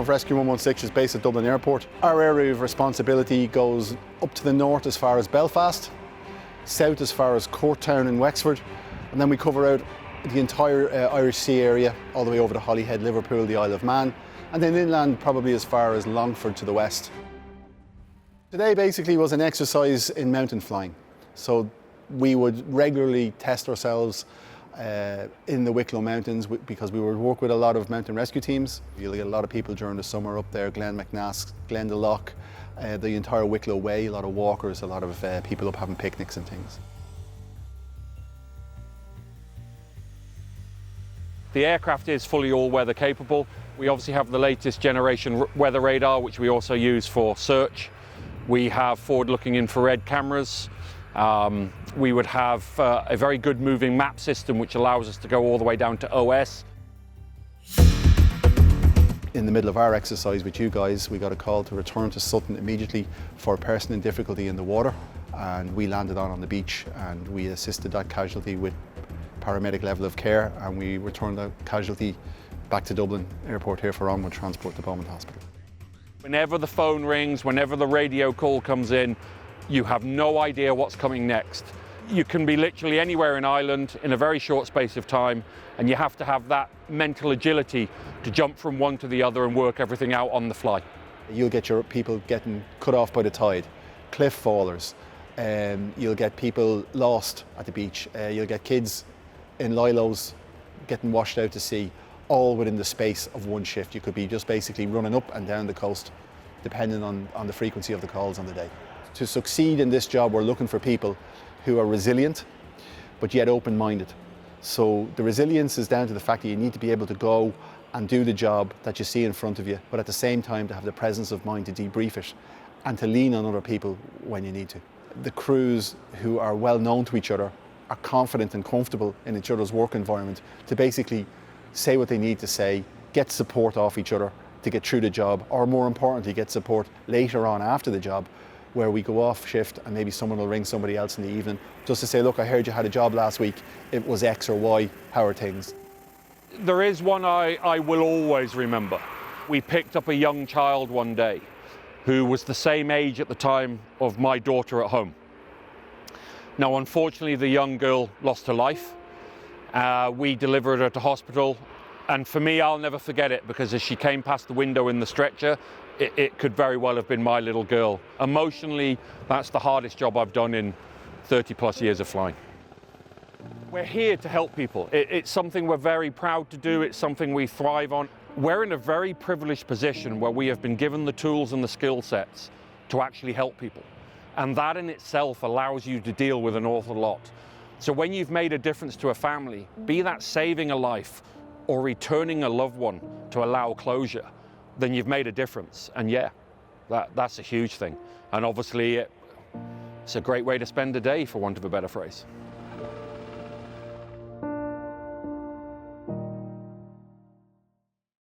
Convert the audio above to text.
of Rescue 116 is based at Dublin Airport. Our area of responsibility goes up to the north as far as Belfast, south as far as Courtown in Wexford, and then we cover out the entire Irish Sea area, all the way over to Holyhead, Liverpool, the Isle of Man, and then inland probably as far as Longford to the west. Today basically was an exercise in mountain flying. So we would regularly test ourselves in the Wicklow Mountains because we would work with a lot of mountain rescue teams. You'll get a lot of people during the summer up there, Glen McNask, Glendalough, the entire Wicklow Way, a lot of walkers, a lot of people up having picnics and things. The aircraft is fully all-weather capable. We obviously have the latest generation weather radar, which we also use for search. We have forward-looking infrared cameras. We would have a very good moving map system, which allows us to go all the way down to OS. In the middle of our exercise with you guys, we got a call to return to Sutton immediately for a person in difficulty in the water, and we landed on the beach and we assisted that casualty with paramedic level of care, and we returned the casualty back to Dublin Airport here for onward transport to Beaumont Hospital. Whenever the phone rings, whenever the radio call comes in, you have no idea what's coming next. You can be literally anywhere in Ireland in a very short space of time, and you have to have that mental agility to jump from one to the other and work everything out on the fly. You'll get your people getting cut off by the tide, cliff fallers, you'll get people lost at the beach, you'll get kids in lilos getting washed out to sea, all within the space of one shift. You could be just basically running up and down the coast, depending on the frequency of the calls on the day. To succeed in this job, we're looking for people who are resilient, but yet open-minded. So the resilience is down to the fact that you need to be able to go and do the job that you see in front of you, but at the same time to have the presence of mind to debrief it and to lean on other people when you need to. The crews who are well known to each other are confident and comfortable in each other's work environment to basically say what they need to say, get support off each other to get through the job, or more importantly, get support later on after the job, where we go off shift and maybe someone will ring somebody else in the evening just to say, look, I heard you had a job last week, it was X or Y, how are things? There is one I will always remember. We picked up a young child one day who was the same age at the time of my daughter at home. Now, unfortunately, the young girl lost her life. We delivered her to hospital, and for me, I'll never forget it, because as she came past the window in the stretcher, it could very well have been my little girl. Emotionally, that's the hardest job I've done in 30 plus years of flying. We're here to help people. It's something we're very proud to do. It's something we thrive on. We're in a very privileged position where we have been given the tools and the skill sets to actually help people. And that in itself allows you to deal with an awful lot. So when you've made a difference to a family, be that saving a life or returning a loved one to allow closure, then you've made a difference. And yeah, that's a huge thing. And obviously, it's a great way to spend a day, for want of a better phrase.